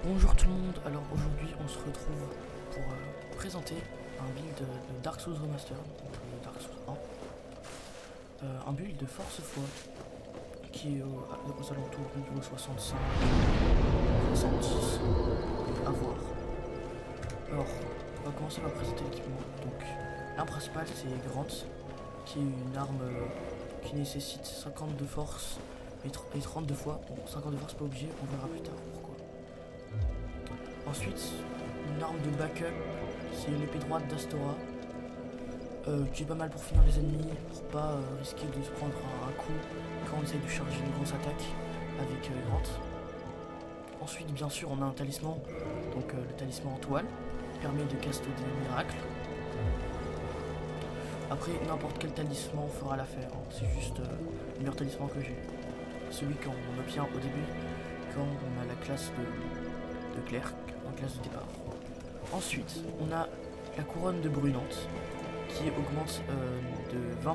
Bonjour tout le monde, alors aujourd'hui on se retrouve pour présenter un build de Dark Souls Remastered, donc Dark Souls 1. Un build de Force Foi qui est aux alentours du niveau 65, 70, à voir. Alors, on va commencer par présenter l'équipement. Donc, l'arme principale c'est Grant, qui est une arme qui nécessite 50 de force et 30 de foi. Bon, 50 de force pas obligé, on verra plus tard pourquoi. Ensuite, une arme de backup, c'est l'épée droite d'Astora, qui est pas mal pour finir les ennemis, pour pas risquer de se prendre un coup quand on essaye de charger une grosse attaque avec Grant. Ensuite, bien sûr, on a un talisman, donc le talisman en toile, qui permet de caster des miracles. Après, n'importe quel talisman fera l'affaire, hein. C'est juste le meilleur talisman que j'ai. Celui qu'on obtient au début, quand on a la classe de clerc, en classe de départ. Ensuite, on a la couronne de brûlante, qui augmente de 20%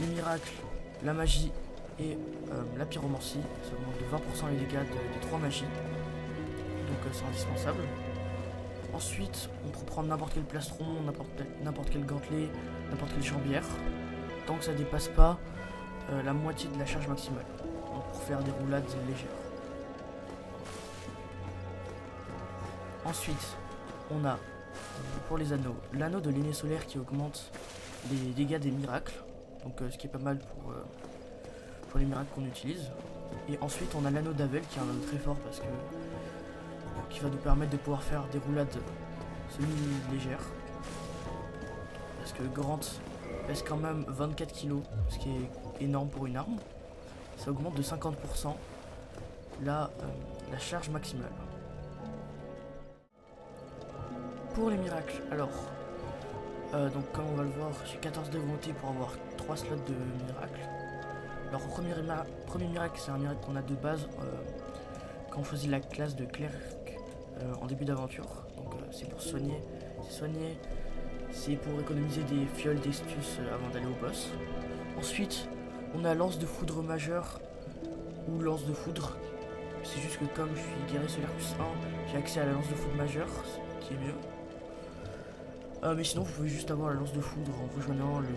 les miracles, la magie et la pyromancie. Ça augmente de 20% les dégâts des 3 magies. Donc c'est indispensable. Ensuite, on peut prendre n'importe quel plastron, n'importe quel gantelet, n'importe quelle jambière, tant que ça dépasse pas la moitié de la charge maximale. Donc pour faire des roulades légères. Ensuite, on a pour les anneaux, l'anneau de l'aîné solaire qui augmente les dégâts des miracles, donc ce qui est pas mal pour les miracles qu'on utilise. Et ensuite, on a l'anneau d'Avel qui est un anneau très fort parce que qui va nous permettre de pouvoir faire des roulades semi-légères. Parce que Grant pèse quand même 24 kg, ce qui est énorme pour une arme. Ça augmente de 50% la charge maximale. Pour les miracles, alors, donc comme on va le voir, j'ai 14 de volonté pour avoir 3 slots de miracles. Alors, premier miracle, c'est un miracle qu'on a de base quand on choisit la classe de clerc en début d'aventure. Donc, c'est pour soigner. C'est pour économiser des fioles d'estus avant d'aller au boss. Ensuite, on a lance de foudre majeure ou lance de foudre. C'est juste que comme je suis guerrier solaire plus 1, j'ai accès à la lance de foudre majeure, qui est mieux. Mais sinon, vous pouvez juste avoir la lance de foudre en rejoignant le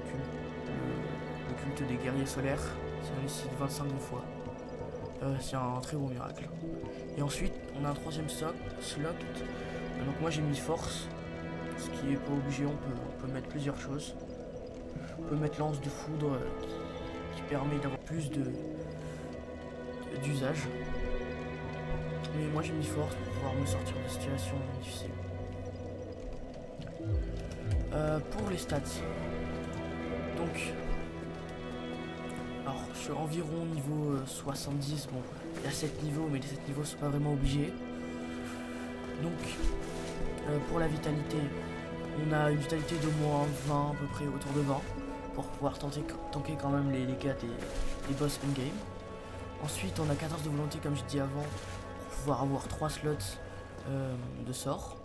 culte des guerriers solaires. Ça nécessite 25 de fois. C'est un très bon miracle. Et ensuite, on a un troisième slot. Donc moi j'ai mis force, ce qui est pas obligé, on peut mettre plusieurs choses. On peut mettre lance de foudre qui permet d'avoir plus d'usage. Mais moi j'ai mis force pour pouvoir me sortir de situations difficiles. Pour les stats, donc, alors je suis environ niveau 70, bon, il y a 7 niveaux, mais les 7 niveaux sont pas vraiment obligés. Donc, pour la vitalité, on a une vitalité de moins 20, à peu près autour de 20, pour pouvoir tanker quand même les dégâts des boss in-game. Ensuite, on a 14 de volonté, comme je dis avant, pour pouvoir avoir 3 slots de sorts.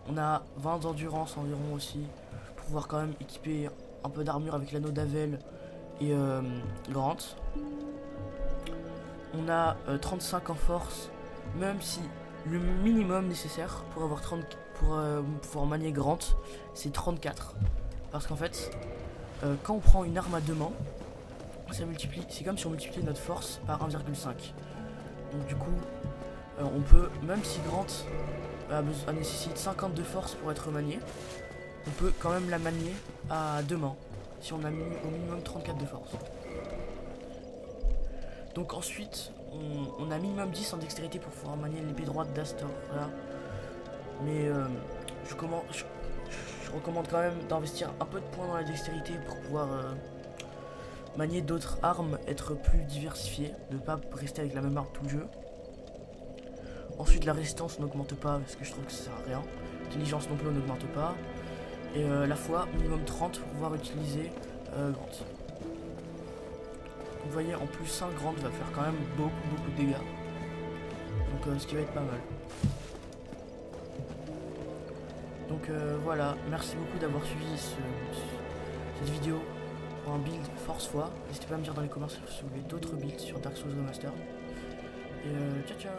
On a 20 d'endurance environ aussi, pour pouvoir quand même équiper un peu d'armure avec l'anneau d'Avel et Grant. On a 35 en force, même si le minimum nécessaire pour avoir pour pouvoir manier Grant, c'est 34. Parce qu'en fait, quand on prend une arme à deux mains, ça multiplie, c'est comme si on multipliait notre force par 1,5. Donc du coup, on peut, même si Grant nécessite 50 de force pour être manié, on peut quand même la manier à deux mains, si on a mis au minimum 34 de force. Donc ensuite, on a minimum 10 en dextérité pour pouvoir manier l'épée droite d'Astor. Voilà. Mais je recommande quand même d'investir un peu de points dans la dextérité pour pouvoir manier d'autres armes, être plus diversifié, ne pas rester avec la même arme tout le jeu. Ensuite, la résistance n'augmente pas parce que je trouve que ça sert à rien. L'intelligence non plus n'augmente pas. Et la foi, minimum 30 pour pouvoir utiliser Grant. Vous voyez, en plus 1 Grant va faire quand même beaucoup de dégâts. Donc ce qui va être pas mal. Donc voilà, merci beaucoup d'avoir suivi cette vidéo pour un build Force Foi. N'hésitez pas à me dire dans les commentaires si vous voulez d'autres builds sur Dark Souls Remastered. Et ciao ciao.